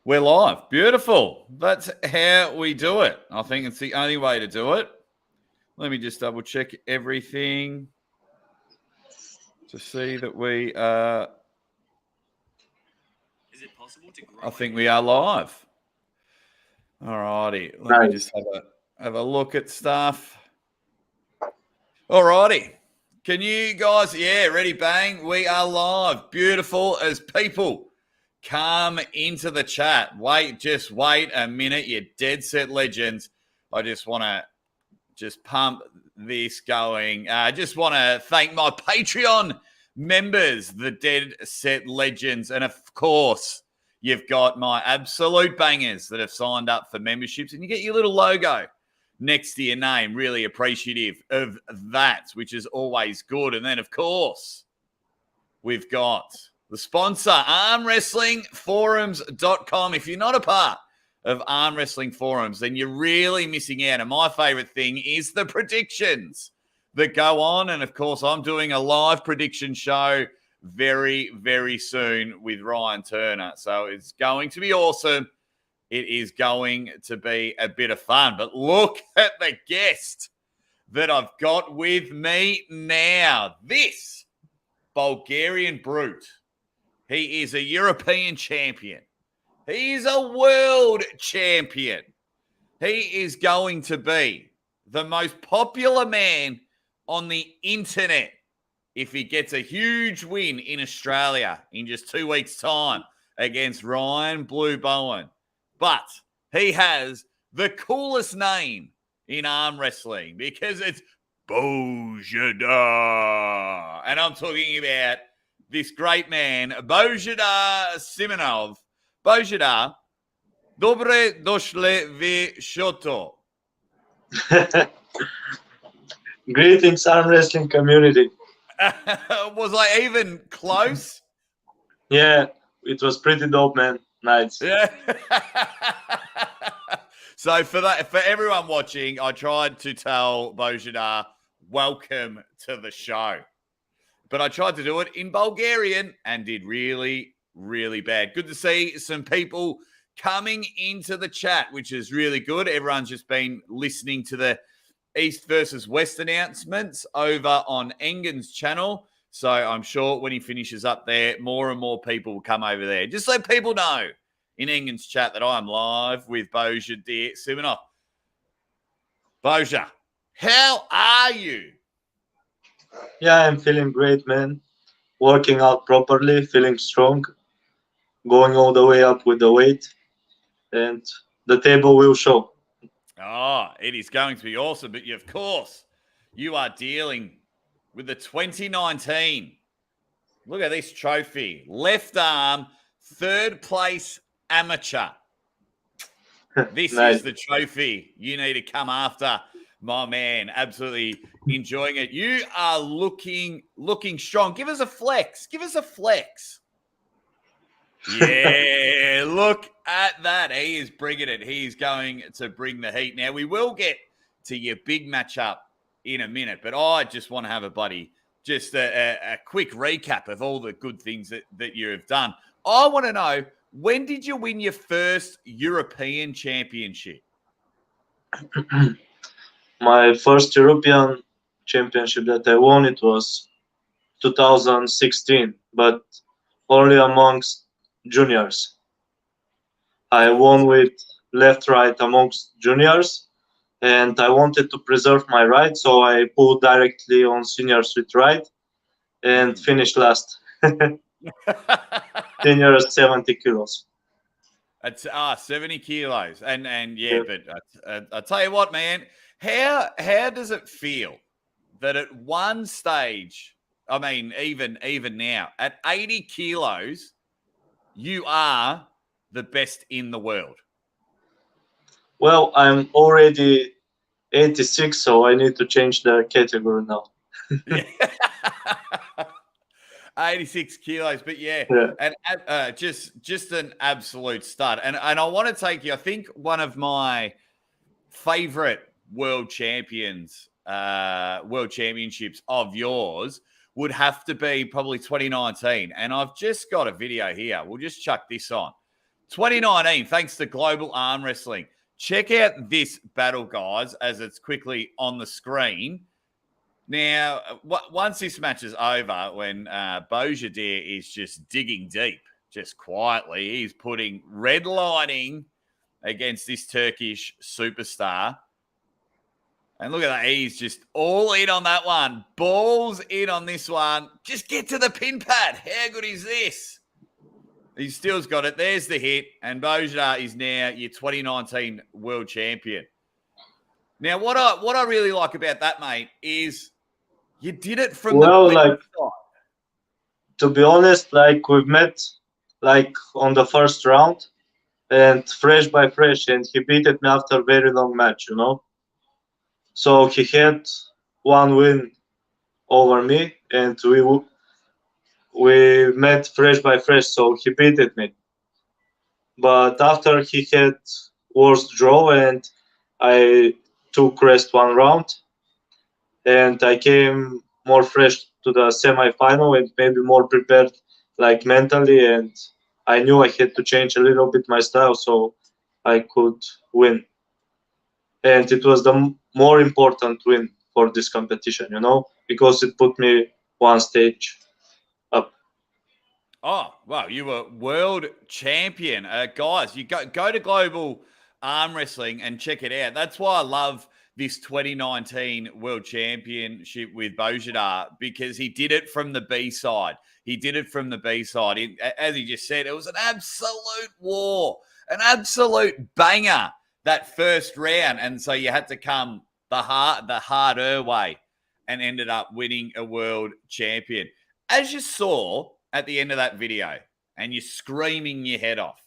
We're live. Beautiful. That's how we do it. I think it's the only way to do it. Let me just double check everything to see that we are. Is it possible to grow? I think we are live. All righty. Let me just have a look at stuff. All righty. Can you guys, ready, bang? We are live. Beautiful as people come into the chat. Just wait a minute, you dead set legends. I just want to pump this going. I just want to thank my Patreon members, the dead set legends. And of course, you've got my absolute bangers that have signed up for memberships, and you get your little logo next to your name. Really appreciative of that, which is always good. And then, of course, we've got the sponsor, ArmWrestlingForums.com. If you're not a part of Arm Wrestling Forums, then you're really missing out. And my favorite thing is the predictions that go on. And, of course, I'm doing a live prediction show very, very soon with Ryan Turner. So it's going to be awesome. It is going to be a bit of fun. But look at the guest that I've got with me now. This Bulgarian brute. He is a European champion. He is a world champion. He is going to be the most popular man on the internet if he gets a huge win in Australia in just 2 weeks' time against Ryan Blue Bowen. But he has the coolest name in arm wrestling because it's Bozhidar. And I'm talking about this great man, Bozhidar Simeonov. Bozhidar, dobre došli v shoto. Greetings, arm wrestling community. Was I even close? Yeah, it was pretty dope, man. Nice. Yeah. So for everyone watching, I tried to tell Bozhidar, welcome to the show. But I tried to do it in Bulgarian and did really, really bad. Good to see some people coming into the chat, which is really good. Everyone's just been listening to the East versus West announcements over on Engen's channel. So I'm sure when he finishes up there, more and more people will come over there. Just so people know in Engen's chat that I'm live with Bozhidar Simeonov. Bozha, how are you? Yeah, I'm feeling great, man. Working out properly, feeling strong, going all the way up with the weight, and the table will show. Oh, it is going to be awesome. But of course, you are dealing with the 2019. Look at this trophy. Left arm, third place amateur. This Nice. is the trophy you need to come after, my man. Absolutely enjoying it. You are looking strong. Give us a flex. Give us a flex. Yeah, look at that. He is bringing it. He is going to bring the heat. Now, we will get to your big matchup in a minute, but I just want to have a just a quick recap of all the good things that you have done. I want to know, when did you win your first European championship? My first European championship that I won, it was 2016, but only amongst juniors. I won with left-right amongst juniors, and I wanted to preserve my right, so I pulled directly on seniors with right and finished last. Seniors 70 kilos. It's 70 kilos. And yeah, but I tell you what, man, how does it feel that at one stage, I mean, even now, at 80 kilos, you are the best in the world? Well, I'm already 86, so I need to change the category now. 86 kilos, but yeah. And just an absolute stud. And I want to take you, I think one of my favorite world championships of yours would have to be probably 2019. And I've just got a video here. We'll just chuck this on. 2019, thanks to Global Arm Wrestling. Check out this battle, guys, as it's quickly on the screen. Now, once this match is over, when Bozhidar is just digging deep, just quietly, he's putting redlining against this Turkish superstar. And look at that. He's just all in on that one. Balls in on this one. Just get to the pin pad. How good is this? He still's got it. There's the hit. And Bozhidar is now your 2019 world champion. Now, what I really like about that, mate, is you did it from the side. To be honest, like we've met like on the first round and fresh by fresh, and he beat me after a very long match, you know. So he had one win over me, and we met fresh by fresh, so he beat me. But after he had worst draw, and I took rest one round, and I came more fresh to the semi-final and maybe more prepared, like mentally, and I knew I had to change a little bit my style so I could win. And it was the more important win for this competition, you know, because it put me one stage up. Oh, wow. You were world champion. Guys, you go to Global Arm Wrestling and check it out. That's why I love this 2019 World Championship with Bozhidar, because he did it from the B side. He did it from the B side. As he just said, it was an absolute war, an absolute banger that first round. And so you had to come the harder way and ended up winning a world champion. As you saw at the end of that video, and you're screaming your head off,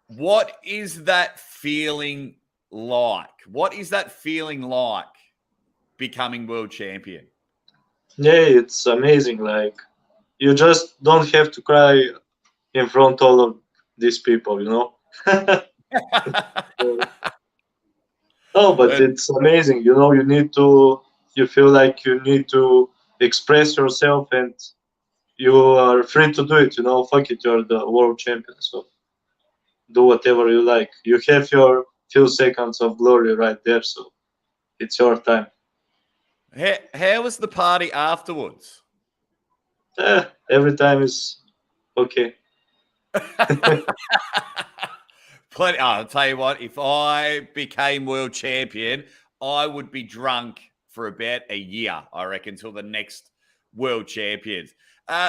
what is that feeling like? What is that feeling like becoming world champion? Yeah, it's amazing. Like, you just don't have to cry in front of all of these people, you know. No, but it's amazing. You know, you feel like you need to express yourself, and you are free to do it. You know, fuck it, you're the world champion, so do whatever you like. You have your few seconds of glory right there, so it's your time. How was the party afterwards? Every time is okay. I'll tell you what, if I became world champion, I would be drunk for about a year, I reckon, till the next world champions.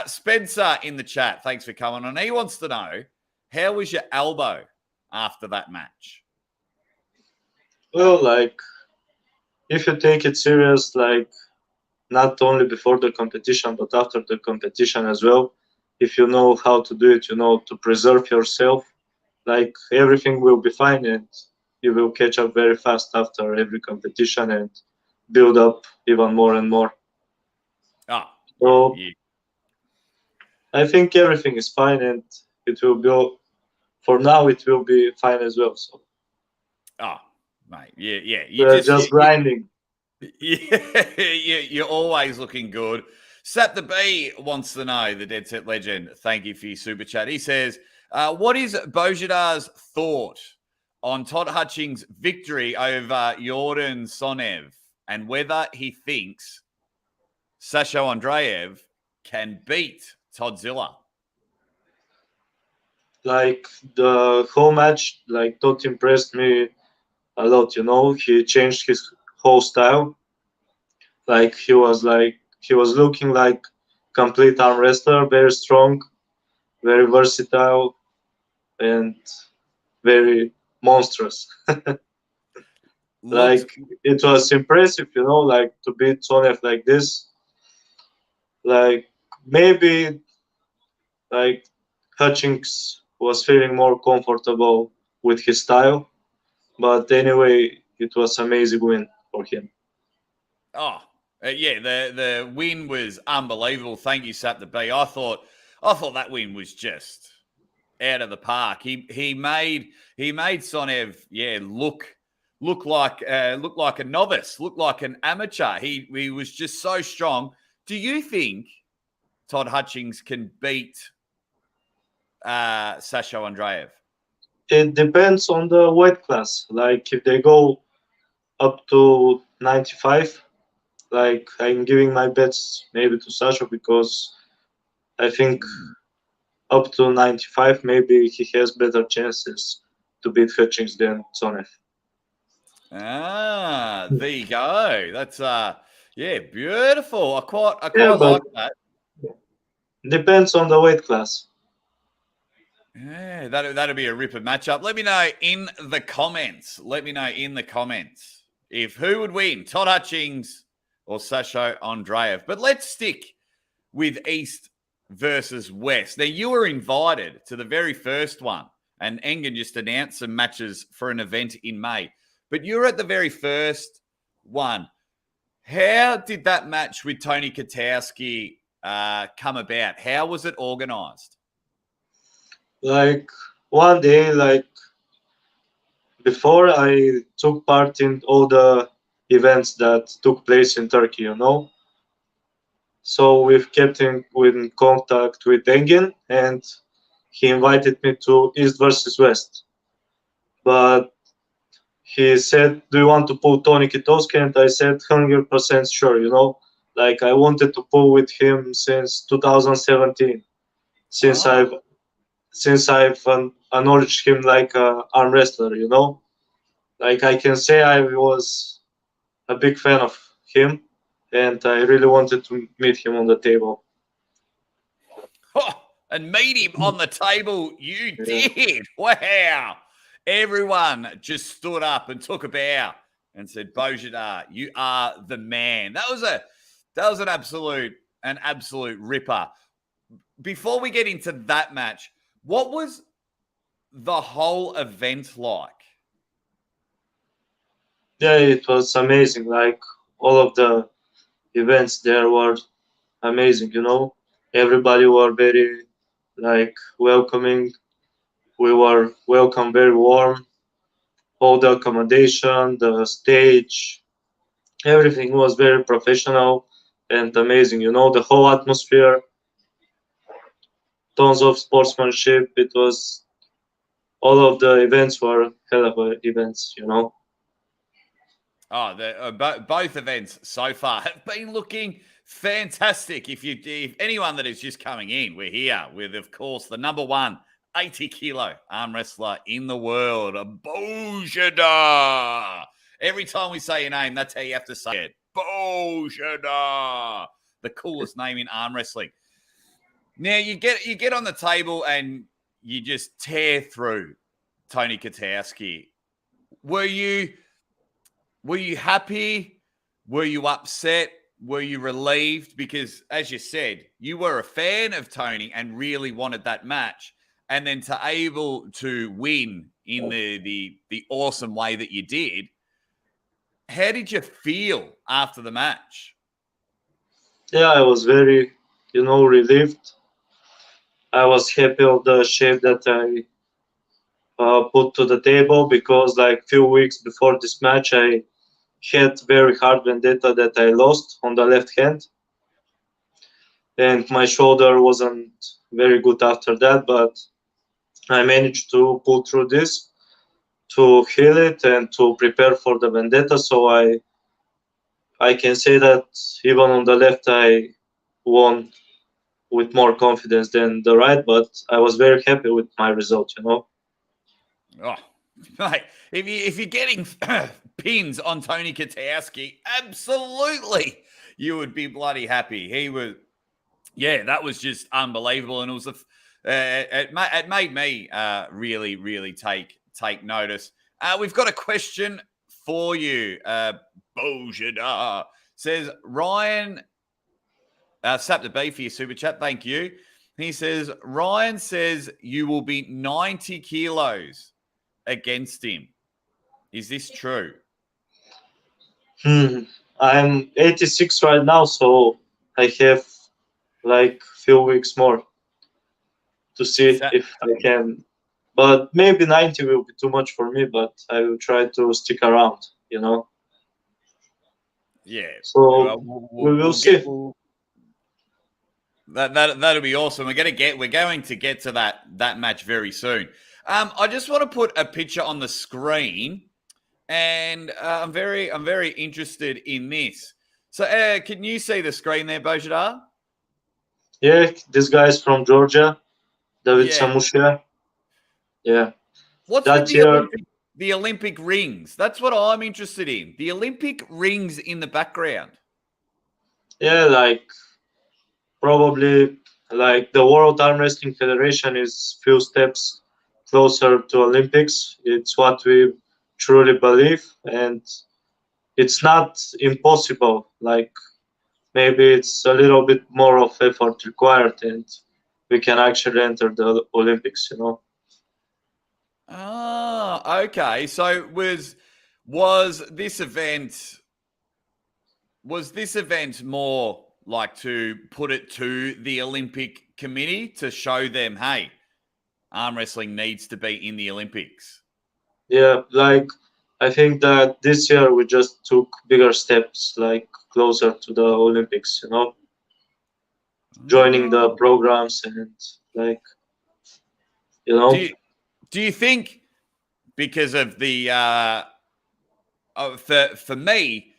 Spencer in the chat, thanks for coming on. He wants to know, how was your elbow after that match? Well, like, if you take it serious, like, not only before the competition, but after the competition as well, if you know how to do it, you know, to preserve yourself, like, everything will be fine, and you will catch up very fast after every competition and build up even more and more. So yeah. I think everything is fine, and it will be, for now, it will be fine as well. So. Mate, yeah. You're just grinding. You're always looking good. Sap the B wants to know, the Dead Set Legend, thank you for your super chat. He says, what is Bozhidar's thought on Todd Hutchings' victory over Jordan Sonev, and whether he thinks Sasha Andreev can beat Toddzilla? Like, the whole match, like, Todd impressed me a lot, you know. He changed his whole style. Like, he was looking like complete arm wrestler, very strong, very versatile, and very monstrous. Like, it was impressive, you know, like, to beat Sonev like this. Like, maybe, like, Hutchings was feeling more comfortable with his style, but anyway, it was an amazing win for him. Yeah, the win was unbelievable. Thank you, Sap the B. I thought that win was just out of the park. He made Sonev, look like a novice, look like an amateur. He was just so strong. Do you think Todd Hutchings can beat Sasha Andreev? It depends on the weight class. Like if they go up to 95, like I'm giving my bets maybe to Sasha because I think up to 95 maybe he has better chances to beat Hutchings than Tsonev. There you go. That's yeah, beautiful. I quite Yeah, but like that. depends on the weight class. Yeah, that'll be a ripper matchup. Let me know in the comments. If who would win, Todd Hutchings or Sasha Andreev. But let's stick with East versus West. Now, you were invited to the very first one, and Engen just announced some matches for an event in May. But you were at the very first one. How did that match with Tony Katowski come about? How was it organized? Like one day, like before I took part in all the events that took place in Turkey, you know. So we've kept in contact with Engin, and he invited me to East versus West. But he said, "Do you want to pull Tony Kitowski?" And I said, 100% sure. You know, like I wanted to pull with him since 2017, since I've acknowledged him like a arm wrestler. You know, like I can say I was a big fan of him, and I really wanted to meet him on the table. Oh, and meet him on the table. You Yeah. did. Wow. Everyone just stood up and took a bow and said, Bozhidar, you are the man. That was an absolute ripper. Before we get into that match, what was the whole event like? Yeah, it was amazing. Like all of the events there were amazing. You know, everybody were very like welcoming. We were welcome, very warm. All the accommodation, the stage, everything was very professional and amazing. You know, the whole atmosphere, tons of sportsmanship. It was all of the events were hell of events. You know. Oh, both events so far have been looking fantastic. If anyone that is just coming in, we're here with, of course, the number one 80-kilo arm wrestler in the world, Bozhidar. Every time we say your name, that's how you have to say it. Bozhidar, the coolest name in arm wrestling. Now you get on the table and you just tear through Tony Katowski. Were you happy? Were you upset? Were you relieved? Because, as you said, you were a fan of Tony and really wanted that match. And then to able to win in the awesome way that you did, how did you feel after the match? Yeah, I was very, relieved. I was happy of the shape that I put to the table because, like, few weeks before this match, I had very hard vendetta that I lost on the left hand, and my shoulder wasn't very good after that. But I managed to pull through this, to heal it, and to prepare for the vendetta. So I can say that even on the left, I won with more confidence than the right, but I was very happy with my result, Oh, mate, if you're getting pins on Tony Katowski, absolutely, you would be bloody happy. He was, yeah, that was just unbelievable, and it was it made me really, really take notice. We've got a question for you. Bozhidar says Ryan Sap the B for your super chat. Thank you. He says Ryan says you will be 90 kilos against him. Is this true? I'm 86 right now, so I have like few weeks more to see if I can. But maybe 90 will be too much for me, but I will try to stick around, Yeah. So we will see. That'll be awesome. We're going to get to that match very soon. I just want to put a picture on the screen, and I'm very interested in this. So, can you see the screen there, Bozhidar? Yeah, this guy is from Georgia, David Yeah. Samushia. Yeah, What's with that year. the Olympic rings? That's what I'm interested in. The Olympic rings in the background. Yeah, like probably like the World Arm Wrestling Federation is few steps closer to Olympics. It's what we truly believe, and it's not impossible. Like maybe it's a little bit more of effort required, and we can actually enter the Olympics. You know. Ah, okay. So was this event more like to put it to the Olympic Committee to show them, hey, arm wrestling needs to be in the Olympics? Yeah, like I think that this year we just took bigger steps, like closer to the Olympics. You know, joining the Oh. programs and like you Do know. you, do you think because of the for me,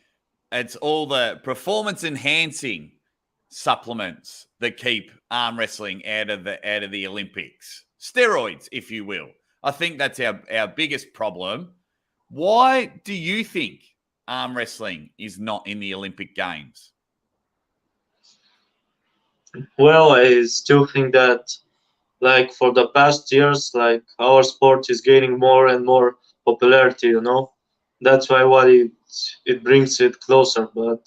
it's all the performance enhancing supplements that keep arm wrestling out of the Olympics. Steroids, if you will. I think that's our biggest problem. Why do you think arm wrestling is not in the Olympic Games? Well, I still think that like for the past years, like our sport is gaining more and more popularity. You know, that's why what it brings it closer. But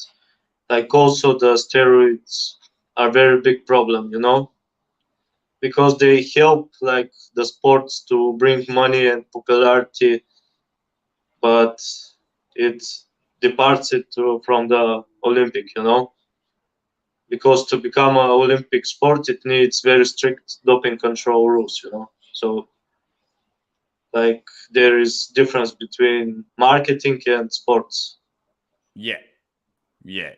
like also the steroids are very big problem. You know, because they help like the sports to bring money and popularity, but it departs it from the Olympic. You know, because to become an Olympic sport, it needs very strict doping control rules. You know, so like there is difference between marketing and sports. Yeah. Yeah,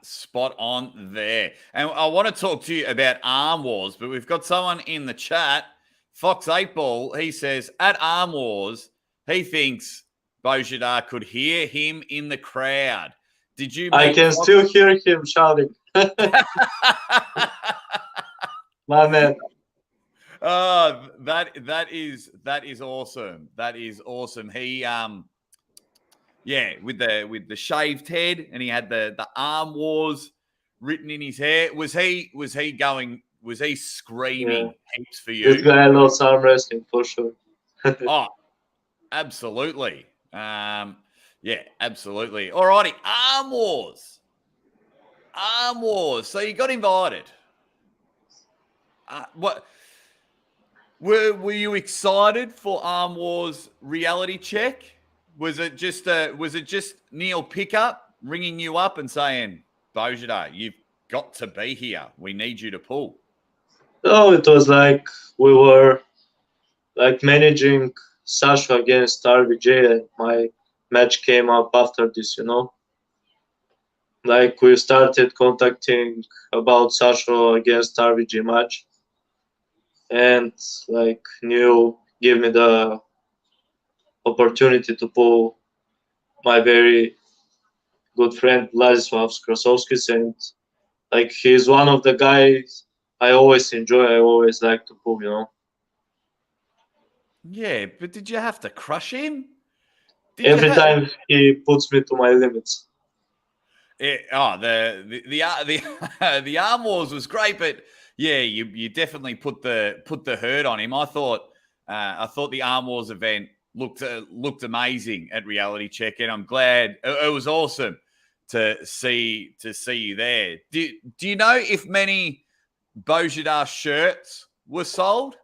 spot on there. And I want to talk to you about Arm Wars, but we've got someone in the chat, Fox 8 Ball. He says at Arm Wars, he thinks Bozhidar could hear him in the crowd. Did you I meet can Fox? still hear him shouting. My man. Oh, that is awesome. That is awesome. He yeah, with the shaved head, and he had the Arm Wars written in his hair. Was he Yeah, screaming heaps for this you? guy loves arm wrestling for sure. Oh, absolutely. Yeah, absolutely. All righty, Arm Wars. Arm Wars. So you got invited. What were you excited for Arm Wars reality check? Was it just Neil Pickup ringing you up and saying, Bozhidar, you've got to be here. We need you to pull. No, it was like we were like managing Sasha against RVJ, and my match came up after this. You know, like we started contacting about Sasha against RVJ match, and like Neil gave me the opportunity to pull my very good friend Vladislav Krasovskis, and like he's one of the guys I always enjoy. I always like to pull. You know, Yeah, but did you have to crush him? Did you every have? time he puts me to my limits. The Arm Wars was great, but yeah, you definitely put the hurt on him. I thought the Arm Wars event looked amazing at Reality Check, and I'm glad it was awesome to see you there. Do you know if many Bozhidar shirts were sold?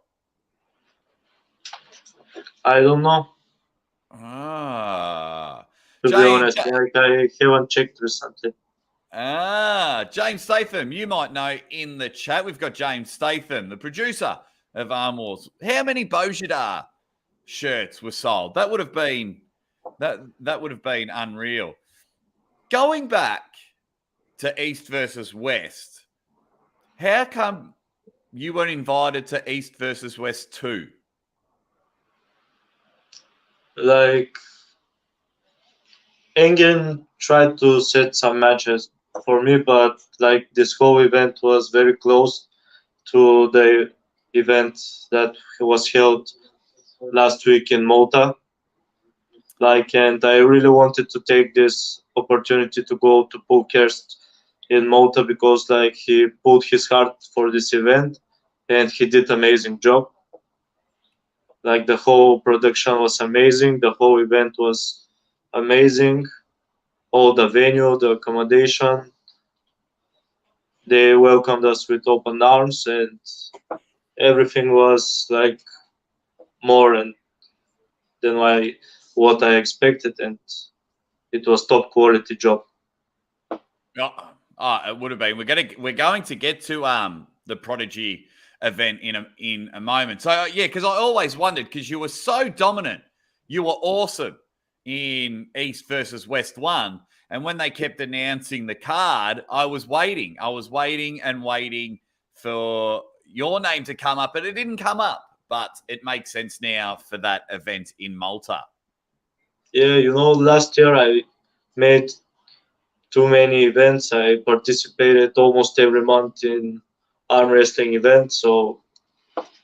I don't know, Ah, to be Jay, honest. Like I haven't checked recently. James Statham, you might know in the chat. We've got James Statham, the producer of Arm Wars. How many Bozhidar shirts were sold? That would have been unreal. Going back to East versus West, how come you weren't invited to East versus West 2? Like Engen tried to set some matches for me, but like this whole event was very close to the event that was held last week in Malta. Like, and I really wanted to take this opportunity to go to Pulkhurst in Malta because like he put his heart for this event and he did amazing job. Like the whole production was amazing, the whole event was amazing, all the venue, the accommodation, they welcomed us with open arms and everything was like more than what I expected, and it was top quality job. It would have been. We're going to get to the Prodigy event in a moment. So yeah, because I always wondered, because you were so dominant, you were awesome in East versus West 1, and when they kept announcing the card, I was waiting and waiting for your name to come up, but it didn't come up. But it makes sense now for that event in Malta. Yeah, last year I made too many events. I participated almost every month in arm wrestling events. So,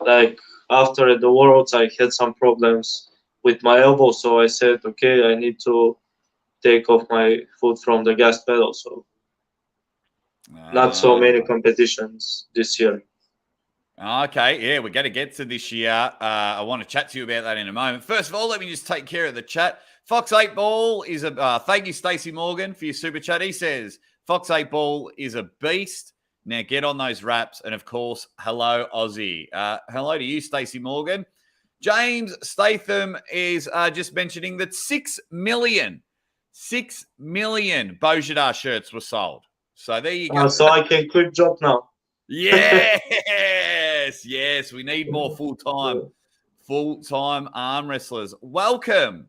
like after the Worlds, I had some problems with my elbow. So I said, okay, I need to take off my foot from the gas pedal. So, not so many competitions this year. Okay, yeah, we're going to get to this year. I want to chat to you about that in a moment. First of all, let me just take care of the chat. Fox 8 Ball is a thank you, Stacey Morgan, for your super chat. He says Fox 8 Ball is a beast. Now get on those raps, and of course, hello Aussie. Hello to you, Stacey Morgan. James Statham is just mentioning that 6 million Bozhidar shirts were sold. So there you go. So I can quit job now. Yes, we need more full-time arm wrestlers. Welcome,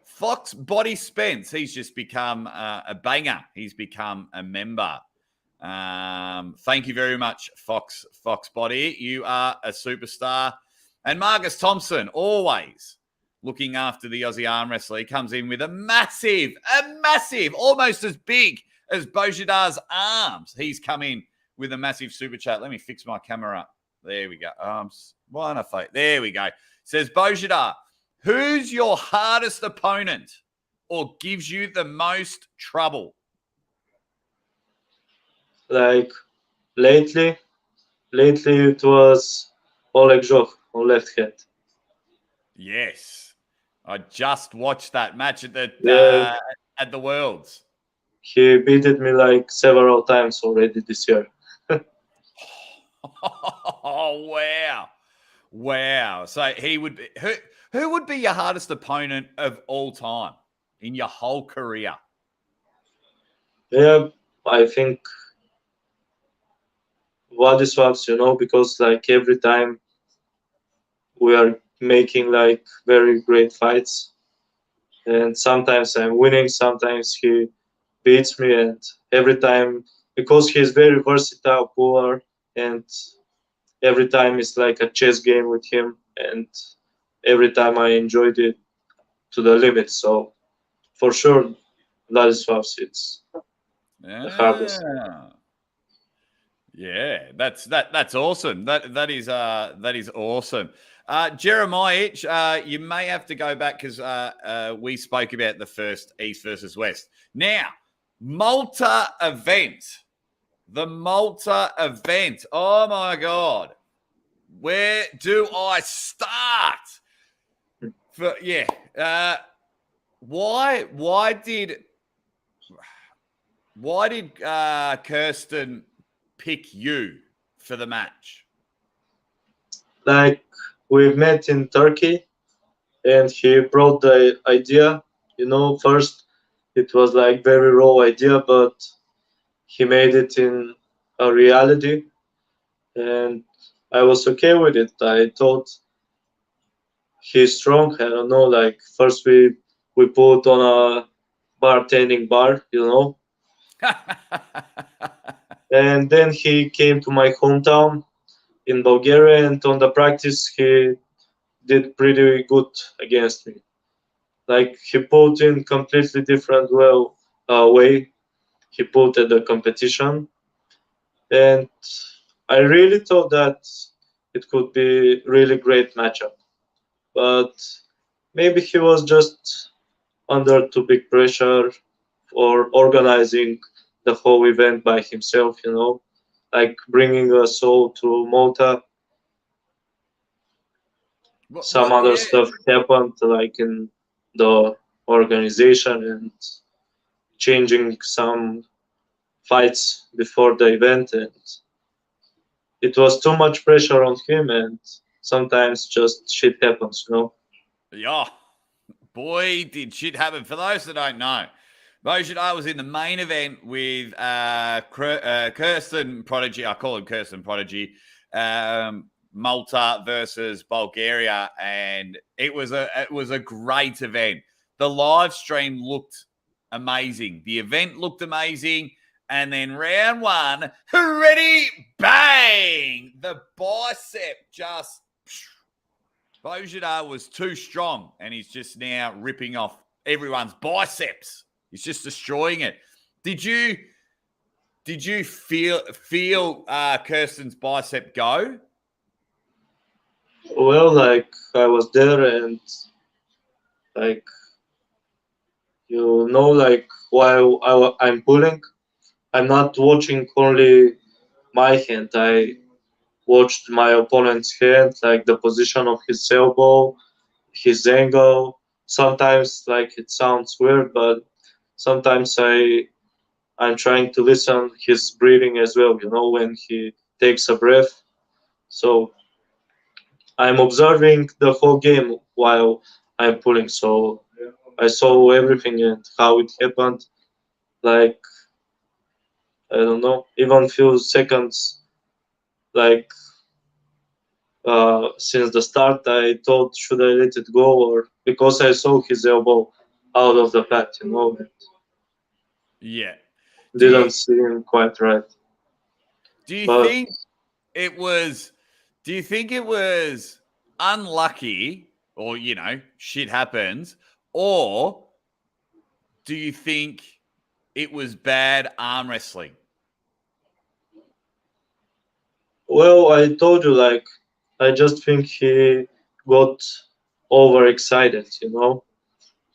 Fox Body Spence. He's just become a banger. He's become a member. Thank you very much, Fox Body. You are a superstar. And Marcus Thompson, always looking after the Aussie arm wrestler. He comes in with a massive, almost as big as Bozhidar's arms. He's come in with a massive super chat. Let me fix my camera up. There we go. There we go. Says Bozhidar, who's your hardest opponent or gives you the most trouble? Like lately it was Oleg Zhokh on left hand. Yes. I just watched that match at the Worlds. He beated me like several times already this year. Oh, wow. So he would be, who would be your hardest opponent of all time in your whole career? Yeah, I think Władysław, because like every time we are making like very great fights, and sometimes I'm winning, sometimes he beats me, and every time, because he's very versatile puller, and every time it's like a chess game with him, and every time I enjoyed it to the limit. So for sure, Władysław, it's the hardest. Yeah, that's awesome. That is awesome. Jeremiah, you may have to go back because we spoke about the first East versus West. Now, Malta event. The Malta event. Oh my God. Where do I start? Why did Kirsten pick you for the match? Like we met in Turkey, and he brought the idea. First it was like very raw idea, but he made it in a reality, and I was okay with it. I thought he's strong. I don't know. Like first we put on a bartending bar, and then he came to my hometown in Bulgaria, and on the practice he did pretty good against me. like he put in completely different way he put at the competition, and I really thought that it could be really great matchup, but maybe he was just under too big pressure for organizing the whole event by himself, like bringing us all to Malta. Some other Yeah. stuff happened, like in the organization and changing some fights before the event, and it was too much pressure on him, and sometimes just shit happens. Yeah. Boy, did shit happen. For those that don't know, Bozhidar was in the main event with Kirsten Prodigy. I call him Kirsten Prodigy. Malta versus Bulgaria, and it was a great event. The live stream looked amazing. The event looked amazing. And then round one, ready, bang! The bicep just... Bozhidar was too strong, and he's just now ripping off everyone's biceps. He's just destroying it. Did you feel Kirsten's bicep go? Well, like I was there, and like like while I'm pulling, I'm not watching only my hand. I watched my opponent's hand, like the position of his elbow, his angle. Sometimes like it sounds weird, but sometimes I'm trying to listen his breathing as well, when he takes a breath. So I'm observing the whole game while I'm pulling. So I saw everything and how it happened. Like I don't know, even few seconds, like since the start, I thought should I let it go, or because I saw his elbow out of the pad, it Yeah. didn't seem quite right. Do you But think it was? Do you think it was unlucky, or shit happens, or do you think it was bad arm wrestling? well, I told you, like I just think he got overexcited,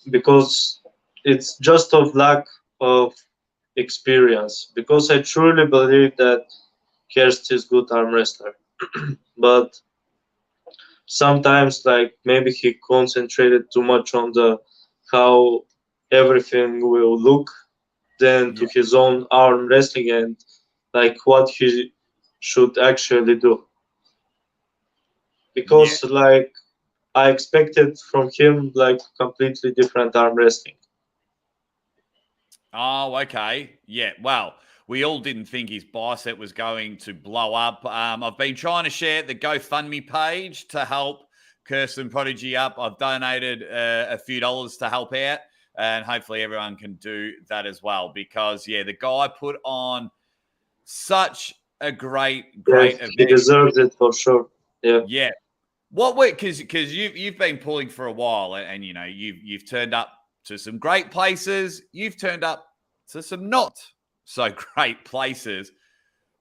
because it's just of lack of experience. Because I truly believe that Kerst is good arm wrestler, but sometimes like maybe he concentrated too much on the how everything will look than to Yeah. his own arm wrestling and like what he should actually do, Yeah. because like I expected from him like completely different arm wrestling. Oh, okay. Yeah. Well, we all didn't think his bicep was going to blow up. I've been trying to share the GoFundMe page to help Kirsten Prodigy up. I've donated a few dollars to help out, and hopefully everyone can do that as well, because, yeah, the guy put on such a great Yeah, event. he deserves it for sure. Yeah. Yeah. What way? Because you've been pulling for a while, and you've turned up to some great places. You've turned up to some not so great places.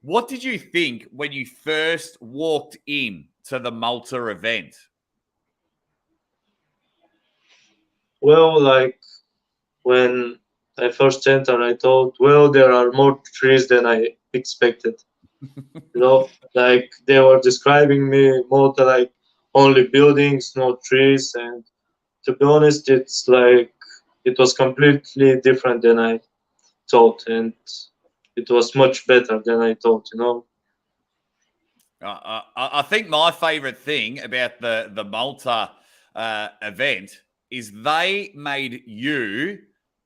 What did you think when you first walked in to the Malta event? Well, like when I first entered, I thought, well, there are more trees than I expected. Like they were describing me more to like only buildings, no trees, and to be honest, it's like it was completely different than I thought, and it was much better than I thought. I think my favorite thing about the Malta event is they made you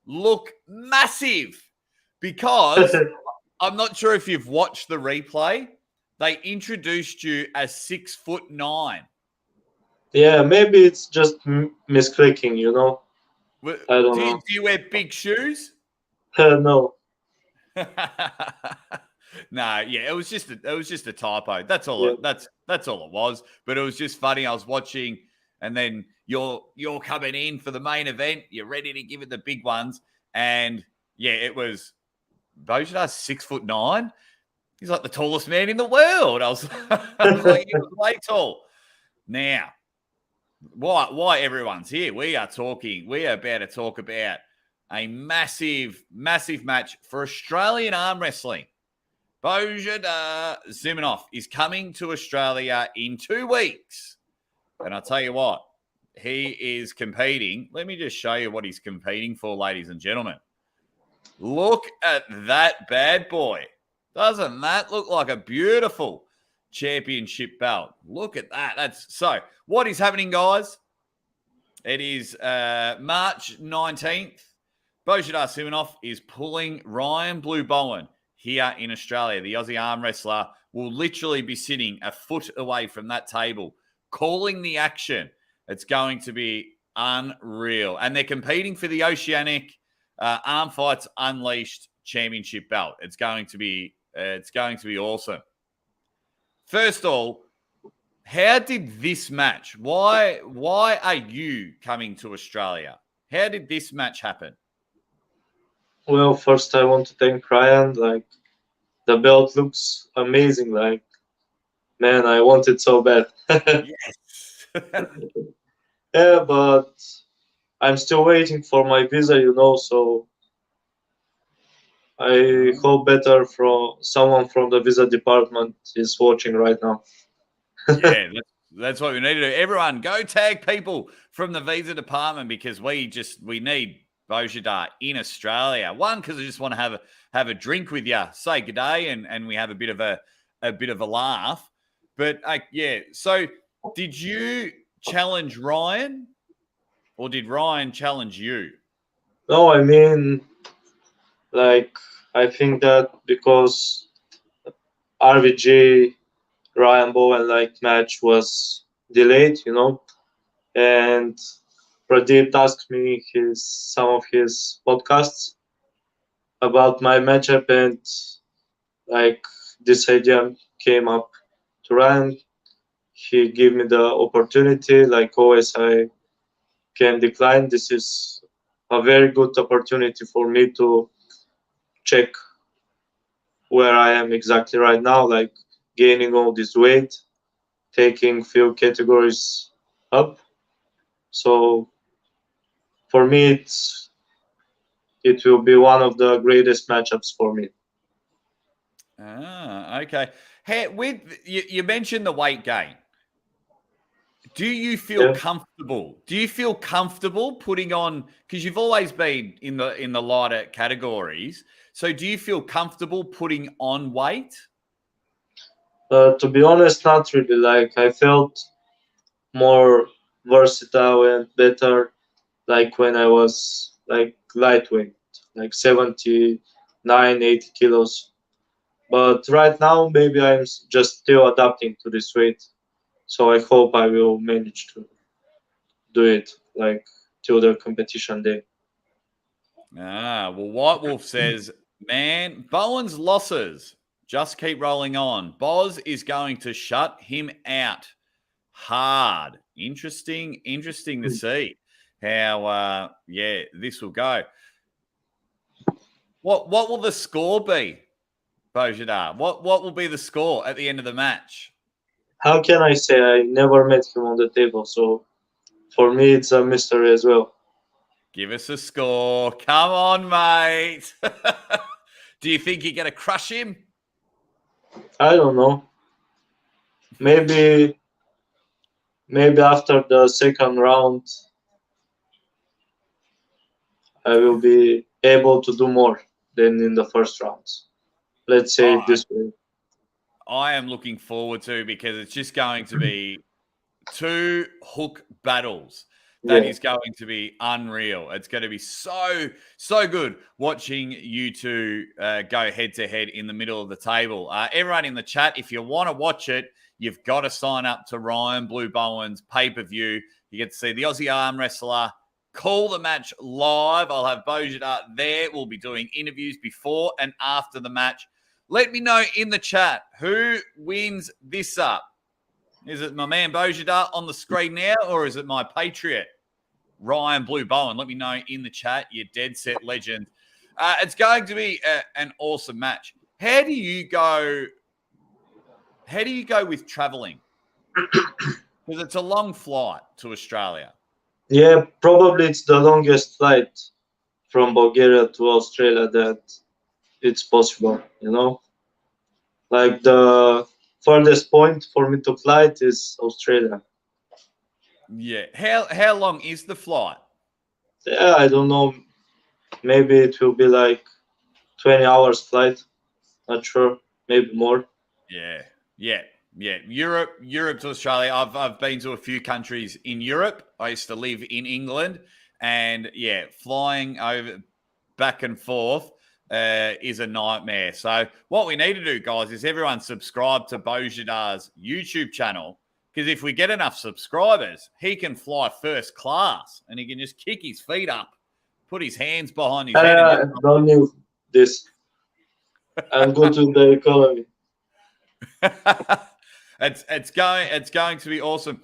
look massive, because I'm not sure if you've watched the replay. They introduced you as 6'9". Yeah, maybe it's just misclicking. I don't Do know. you wear big shoes? No. No, yeah, it was just a typo. That's all. Yeah. That's all it was. But it was just funny. I was watching and then you're coming in for the main event. You're ready to give it the big ones. And yeah, it was Bozhidar's 6'9". He's like the tallest man in the world. I was like, he was way tall. Now, why everyone's here? We are about to talk about a massive, massive match for Australian arm wrestling. Bozhidar Simeonov is coming to Australia in 2 weeks. And I'll tell you what, he is competing. Let me just show you what he's competing for, ladies and gentlemen. Look at that bad boy. Doesn't that look like a beautiful championship belt? Look at that. So what is happening, guys? It is March 19th. Bozhidar Simeonov is pulling Ryan Blue Bowen here in Australia. The Aussie ArmWrestler will literally be sitting a foot away from that table, calling the action. It's going to be unreal. And they're competing for the Oceanic Arm Fights Unleashed Championship belt. It's going to be awesome. First of all, how did this match? Why are you coming to Australia? How did this match happen? Well, first I want to thank Ryan. Like, the belt looks amazing. Like, man, I want it so bad. Yes. Yeah, but I'm still waiting for my visa, so I hope better from someone from the visa department is watching right now. Yeah, that's what we need to do. Everyone, go tag people from the visa department because we need Bozhidar in Australia. One, because I just want to have a drink with you, say good day, and we have a bit of a laugh. But yeah, so did you challenge Ryan, or did Ryan challenge you? No, I mean, like, I think that because RVG Ryan Bowen match was delayed, and Pradeep asked me some of his podcasts about my matchup, and this idea came up to Ryan. He gave me the opportunity. Like always, I can decline. This is a very good opportunity for me to check where I am exactly right now, like gaining all this weight, taking few categories up. So for me, it will be one of the greatest matchups for me. Okay. Hey, you mentioned the weight gain. Do you feel comfortable? Do you feel comfortable putting on, because you've always been in the lighter categories? So do you feel comfortable putting on weight? To be honest, not really. Like, I felt more versatile and better when I was lightweight, 79, 80 kilos. But right now, maybe I'm just still adapting to this weight. So I hope I will manage to do it till the competition day. Well, White Wolf says, man, Bowen's losses just keep rolling on. Boz is going to shut him out hard. Interesting to see how this will go. What will the score be, Bozhidar? What will be the score at the end of the match? How can I say? I never met him on the table, so for me it's a mystery as well. Give us a score. Come on, mate. Do you think you're going to crush him? I don't know. Maybe after the second round, I will be able to do more than in the first rounds. Let's say it this way. I am looking forward to, because it's just going to be 2 hook battles. That is going to be unreal. It's going to be so good watching you two go head to head in the middle of the table. Everyone in the chat, if you want to watch it, you've got to sign up to Ryan Blue Bowen's pay-per-view. You get to see the Aussie ArmWrestler call the match live. I'll have Bozhidar there. We'll be doing interviews before and after the match. Let me know in the chat who wins this up. Is it my man Bozhidar on the screen now, or is it my patriot, Ryan Blue Bowen? Let me know in the chat. You dead set legend. It's going to be an awesome match. How do you go with traveling? Because it's a long flight to Australia. Yeah, probably it's the longest flight from Bulgaria to Australia that it's possible, you know? Like the furthest point for me to fly is Australia. Yeah. How long is the flight? Yeah, I don't know. Maybe it will be like 20 hours flight. Not sure. Maybe more. Yeah. Europe to Australia. I've been to a few countries in Europe. I used to live in England, and yeah, flying over back and forth is a nightmare. So what we need to do, guys, is everyone subscribe to Bozhidar's YouTube channel, because if we get enough subscribers, he can fly first class and he can just kick his feet up, put his hands behind his head. And don't need this. I'm good with the economy. It's going to be awesome.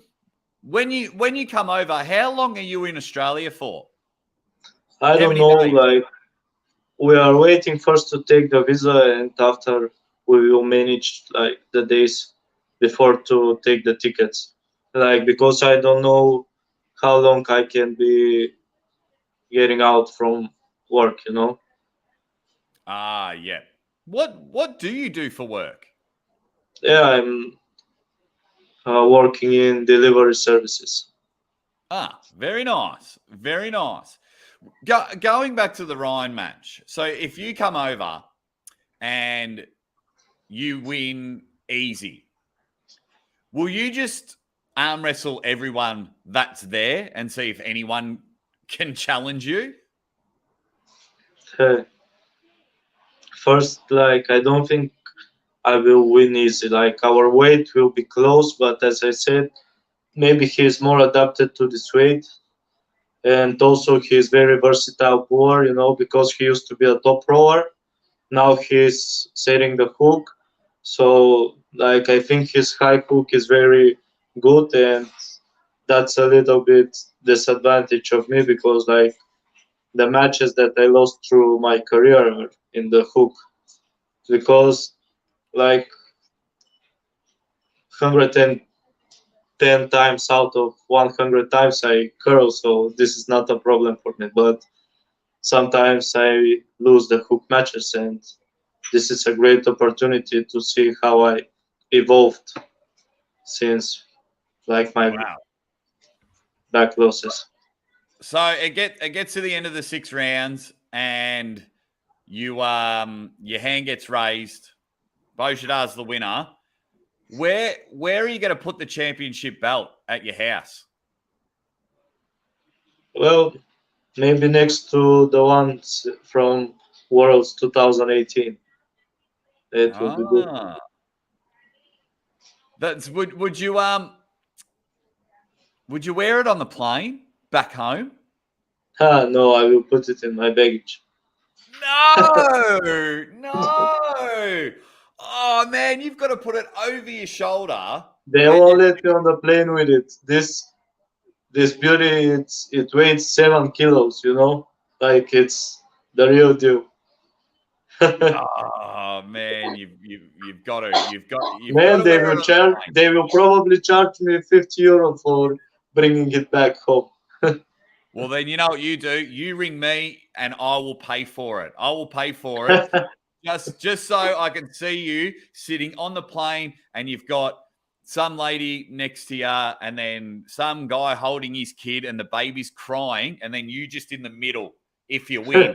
When you come over, how long are you in Australia for? I don't know. Days? Like, we are waiting first to take the visa, and after we will manage like the days before to take the tickets. Like, because I don't know how long I can be getting out from work, you know. Yeah. What do you do for work? Yeah, I'm working in delivery services. Very nice. Very nice. Going back to the Ryan match. So if you come over and you win easy, will you just arm wrestle everyone that's there and see if anyone can challenge you? First, like, I don't think I will win easy. Like, our weight will be close, but as I said, maybe he's more adapted to this weight. And also he's very versatile puller, you know, because he used to be a top rower. Now he's setting the hook. So, like, I think his high hook is very good, and that's a little bit disadvantage of me, because, like, the matches that I lost through my career are in the hook, because, like, 110 times out of 100 times I curl, so this is not a problem for me. But sometimes I lose the hook matches, and this is a great opportunity to see how I evolved since, like, my back losses. So it gets to the end of the 6 rounds, and your hand gets raised. Bozhidar's the winner. Where are you going to put the championship belt at your house? Well, maybe next to the ones from Worlds 2018. It will be good. That's would you wear it on the plane back home? No, I will put it in my baggage. No. Oh man, you've got to put it over your shoulder. They won't let you on the plane with it. This beauty, it weighs 7 kilos, you know, like, it's the real deal. Oh man, you've got to man, they will probably charge me €50 for bringing it back home. Well, then you know what you do. You ring me and I will pay for it. I will pay for it. just so I can see you sitting on the plane, and you've got some lady next to you, and then some guy holding his kid, and the baby's crying, and then you just in the middle if you win.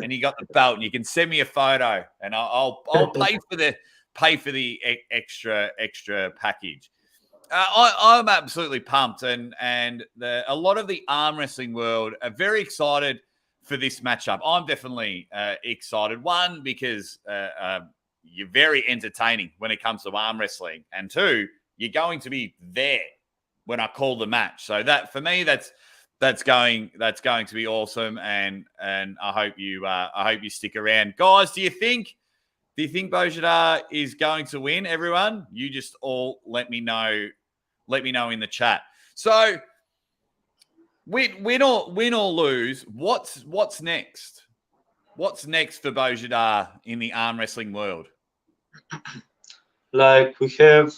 And you got the belt, and you can send me a photo, and I'll pay for the extra package. I'm absolutely pumped, and a lot of the arm wrestling world are very excited for this matchup. I'm definitely excited. One, because you're very entertaining when it comes to arm wrestling, and two, you're going to be there when I call the match. So that, for me, that's going to be awesome, and I hope you stick around, guys. Do you think Bozhidar is going to win? Everyone, you just all let me know let me know in the chat. So, win or lose, what's next? What's next for Bozhidar in the arm wrestling world? Like we have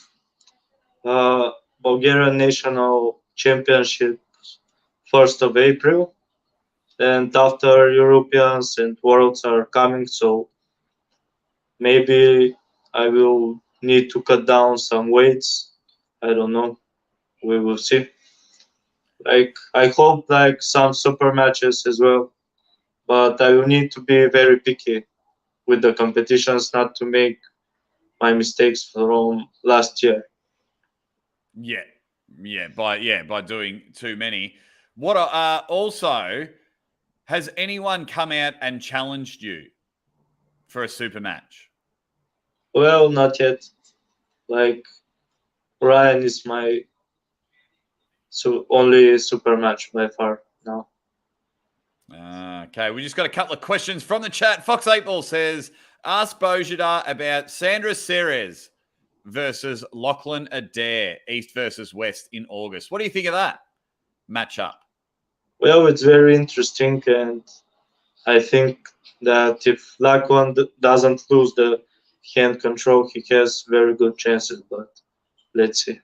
Bulgarian National Championship 1st of April, and after Europeans and Worlds are coming, so maybe I will need to cut down some weights. I don't know. We will see. Like I hope like some super matches as well, but I will need to be very picky with the competitions not to make my mistakes from last year. By doing too many. What also, has anyone come out and challenged you for a super match? Well, not yet. Like Ryan is my only super match by far now. Okay, we just got a couple of questions from the chat. Fox 8 Ball says, ask Bozhidar about Sandra Ceres versus Lachlan Adair, East versus West in August. What do you think of that matchup? Well, it's very interesting, and I think that if Lachlan doesn't lose the hand control, he has very good chances, but let's see.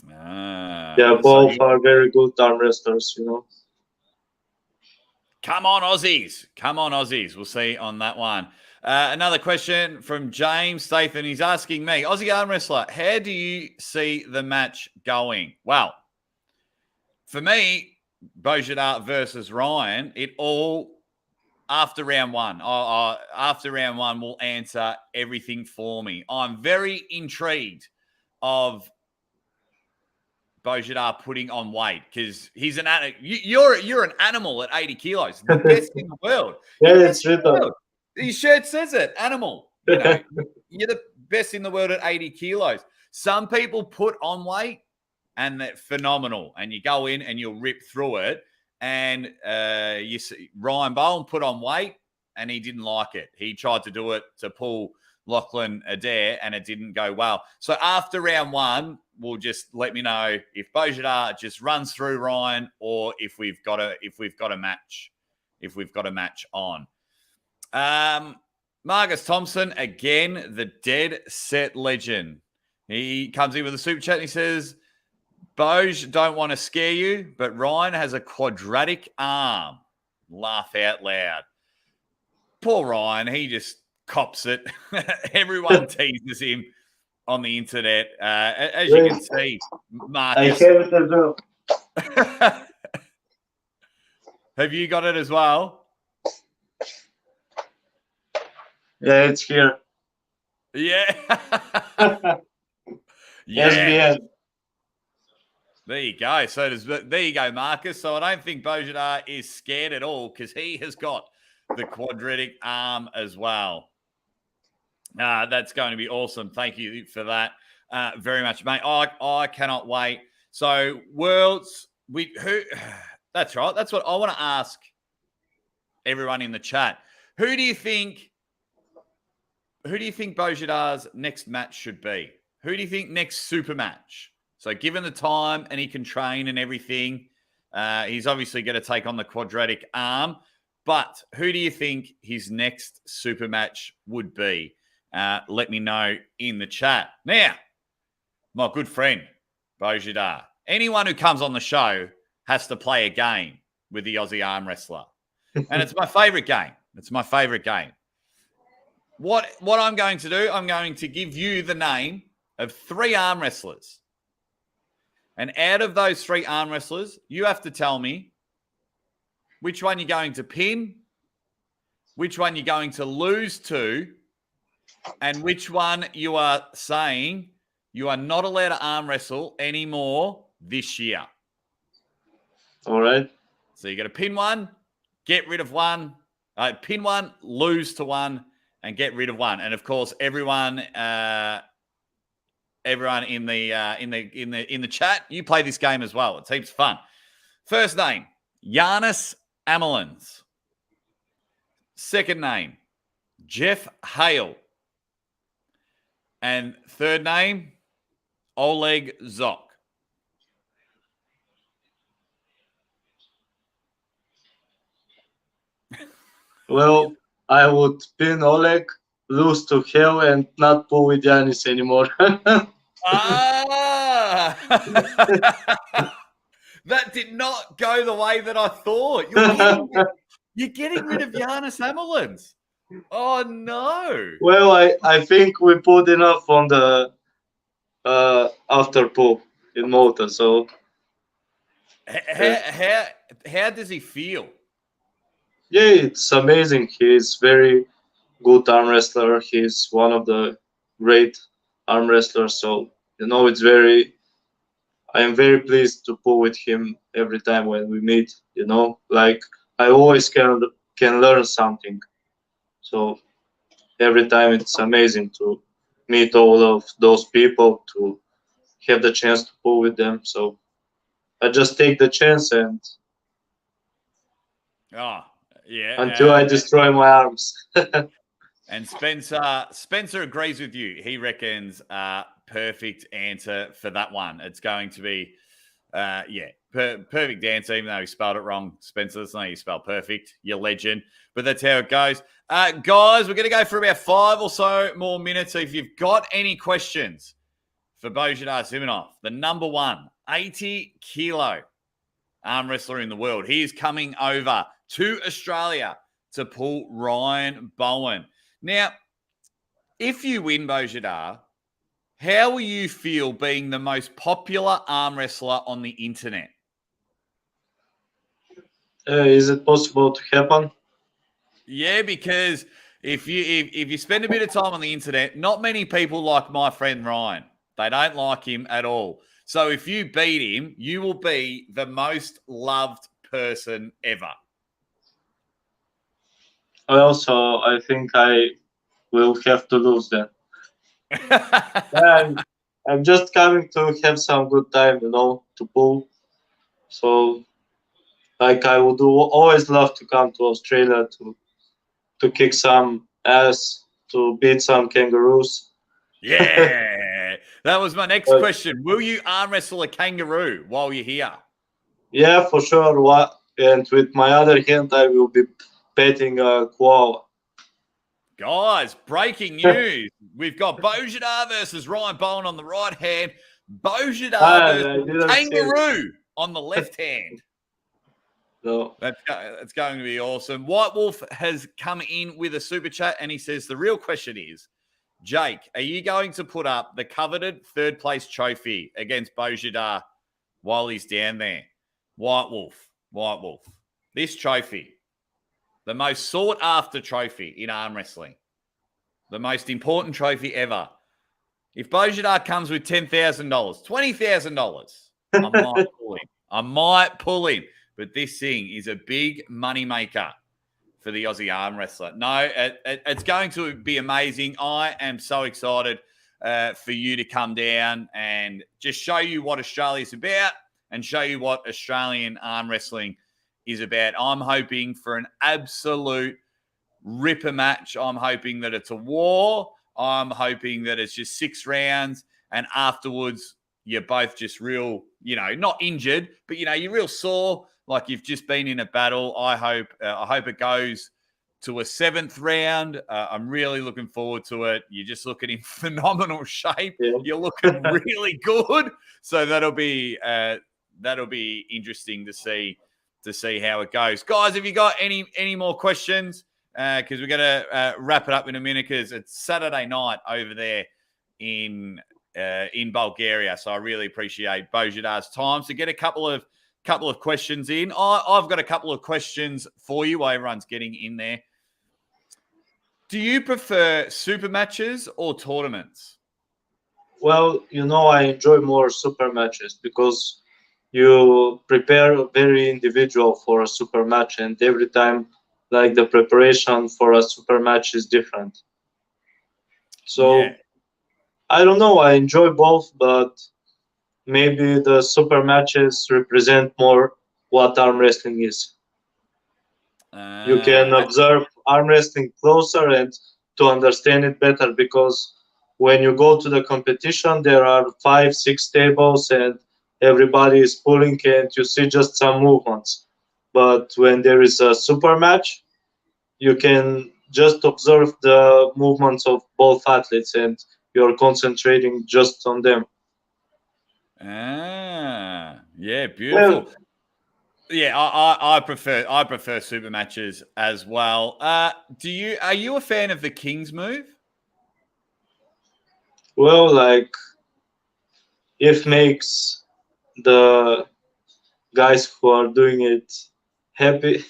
Both are very good arm wrestlers, Come on, Aussies. Come on, Aussies. We'll see on that one. Another question from James Statham. He's asking me, Aussie ArmWrestler, how do you see the match going? Well, for me, Bozhidar versus Ryan, it all after round one. After round one will answer everything for me. I'm very intrigued of Bozhidar putting on weight because he's an you're an animal at 80 kilos, the best in the world. It's written. His shirt says it, animal. You know, you're the best in the world at 80 kilos. Some people put on weight and they're phenomenal, and you go in and you'll rip through it. And you see Ryan Bowen put on weight and he didn't like it. He tried to do it to pull Lachlan Adair and it didn't go well. So after round one, we'll just let me know if Bozhidar just runs through Ryan or if we've got a match on. Marcus Thompson, again, the dead set legend. He comes in with a super chat and he says, Boj, don't want to scare you, but Ryan has a quadratic arm. Laugh out loud. Poor Ryan, he just cops it. Everyone teases him on the internet. As you can see, Marcus. I have it as well. Have you got it as well? Yeah, it's here. Yeah. SBN. There you go. There you go, Marcus. So I don't think Bozhidar is scared at all because he has got the quadratic arm as well. That's going to be awesome. Thank you for that very much, mate. I cannot wait. So Worlds, that's right. That's what I want to ask everyone in the chat. Who do you think Bozhidar's next match should be? Who do you think next super match? So given the time and he can train and everything, he's obviously going to take on the quadratic arm. But who do you think his next super match would be? Let me know in the chat. Now, my good friend, Bozhidar, anyone who comes on the show has to play a game with the Aussie ArmWrestler. And it's my favorite game. It's my favorite game. What I'm going to do, I'm going to give you the name of 3 arm wrestlers. And out of those 3 arm wrestlers, you have to tell me which one you're going to pin, which one you're going to lose to, and which one you are saying you are not allowed to arm wrestle anymore this year. All right. So you got to pin one, get rid of one, pin one, lose to one, and get rid of one. And of course, everyone in the chat, you play this game as well. It's heaps fun. First name, Giannis Amelins. Second name, Jeff Hale. And third name, Oleg Zok. Well, I would pin Oleg, lose to hell, and not pull with Yanis anymore. Ah! That did not go the way that I thought. You're getting rid of Giannis Hamilton. Oh no! Well, I think we put enough on the after pull in Malta. So How does he feel? yeah, it's amazing. He's very good arm wrestler. He's one of the great arm wrestlers. So it's very. I am very pleased to pull with him every time when we meet. Like I always can learn something. So every time it's amazing to meet all of those people, to have the chance to pull with them. So I just take the chance and until I destroy my arms. And Spencer agrees with you. He reckons perfect answer for that one. It's going to be perfect answer, even though he spelled it wrong. Spencer, that's not how you spell perfect. You're legend. But that's how it goes. Guys, we're going to go for about 5 or so more minutes. So if you've got any questions for Bozhidar Simeonov, the number one 80-kilo arm wrestler in the world, he is coming over to Australia to pull Ryan Bowen. Now, if you win, Bozhidar, how will you feel being the most popular arm wrestler on the internet? Is it possible to happen? Yeah, because if you spend a bit of time on the internet, not many people like my friend Ryan. They don't like him at all. So if you beat him, you will be the most loved person ever. Also, I think I will have to lose then. I'm just coming to have some good time, to pull. So, like, I would always love to come to Australia to kick some ass, to beat some kangaroos. Yeah, that was my next question. Will you arm wrestle a kangaroo while you're here? Yeah, for sure. And with my other hand, I will be petting a koala. Guys, breaking news. We've got Bozhidar versus Ryan Bowen on the right hand. Bozhidar versus kangaroo on the left hand. No. That's going to be awesome. White Wolf has come in with a super chat and he says, the real question is, Jake, are you going to put up the coveted third place trophy against Bozhidar while he's down there? White Wolf. This trophy, the most sought after trophy in arm wrestling, the most important trophy ever. If Bozhidar comes with $10,000, $20,000, I might pull him. But this thing is a big money maker for the Aussie arm wrestler. No, it's going to be amazing. I am so excited for you to come down and just show you what Australia's about and show you what Australian arm wrestling is about. I'm hoping for an absolute ripper match. I'm hoping that it's a war. I'm hoping that it's just 6 rounds and afterwards you're both just real, not injured, but, you're real sore, like you've just been in a battle. I hope it goes to a 7th round. I'm really looking forward to it. You're just looking in phenomenal shape. Yeah. You're looking really good. So that'll be interesting to see how it goes. Guys, have you got any more questions? Because we're going to wrap it up in a minute because it's Saturday night over there in Bulgaria. So I really appreciate Bozhidar's time. So get a couple of questions in. I've got a couple of questions for you while everyone's getting in there. Do you prefer super matches or tournaments? Well, I enjoy more super matches because you prepare very individual for a super match, and every time, like, the preparation for a super match is different. So yeah. I don't know. I enjoy both, but maybe the super matches represent more what arm wrestling is. You can observe arm wrestling closer and to understand it better because when you go to the competition, there are 5-6 tables and everybody is pulling and you see just some movements. But when there is a super match, you can just observe the movements of both athletes and you're concentrating just on them. Yeah, beautiful. Well, Yeah, I prefer super matches as well. Are you a fan of the King's move? well, like if makes the guys who are doing it happy.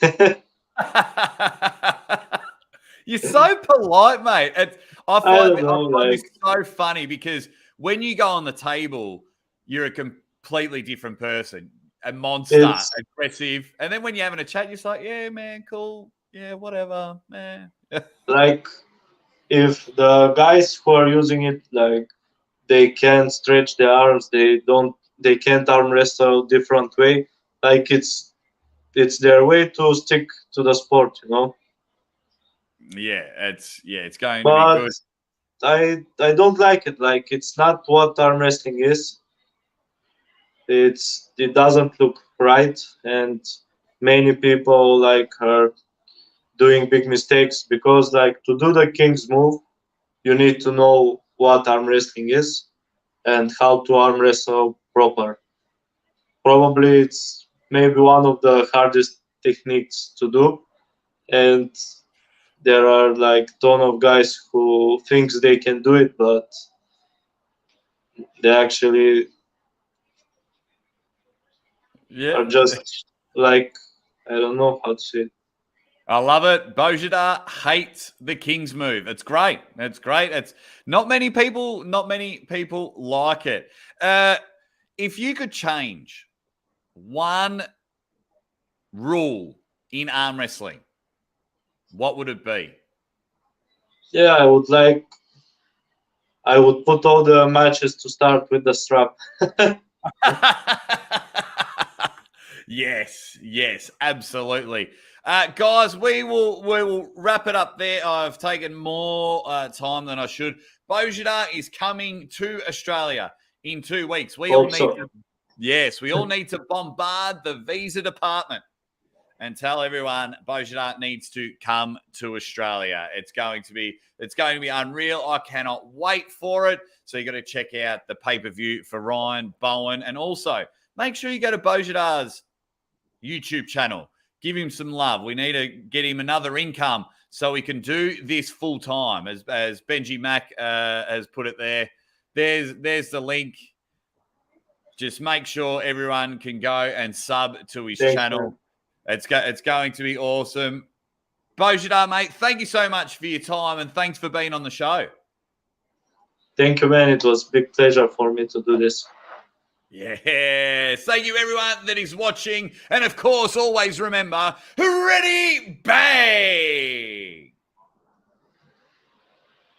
You're so polite, mate. I I find don't know, this like so funny because when you go on the table, you're a completely different person, a monster, it's aggressive, and then when you're having a chat, you're just like, yeah, man, cool, yeah, whatever, man. like if the guys who are using it, like they can't stretch their arms, they can't arm wrestle different way, like it's their way to stick to the sport, you know. It's going to be But good. I don't like it. Like it's not what arm wrestling is. It doesn't look right, and many people like are doing big mistakes because like to do the king's move, you need to know what arm wrestling is and how to arm wrestle proper. Probably it's maybe one of the hardest techniques to do, and there are like ton of guys who thinks they can do it, but they actually Yeah. are just like I don't know how to say it. I love it. Bozhidar hates the King's move. It's great. It's great. It's not many people like it. If you could change one rule in arm wrestling, what would it be? Yeah, I would put all the matches to start with the strap. Yes, absolutely. Guys, we will wrap it up there. I've taken more time than I should. Bozhidar is coming to Australia in 2 weeks. We all need to bombard the visa department and tell everyone Bozhidar needs to come to Australia. It's going to be unreal. I cannot wait for it. So you got to check out the pay-per-view for Ryan Bowen, and also make sure you go to Bozhidar's YouTube channel. Give him some love. We need to get him another income so he can do this full time. As Benji Mack has put it there. There's the link. Just make sure everyone can go and sub to his channel. Man. It's going to be awesome. Bozhidar, mate, thank you so much for your time and thanks for being on the show. Thank you, man. It was a big pleasure for me to do this. Yes. Thank you, everyone that is watching. And, of course, always remember, ready, bang!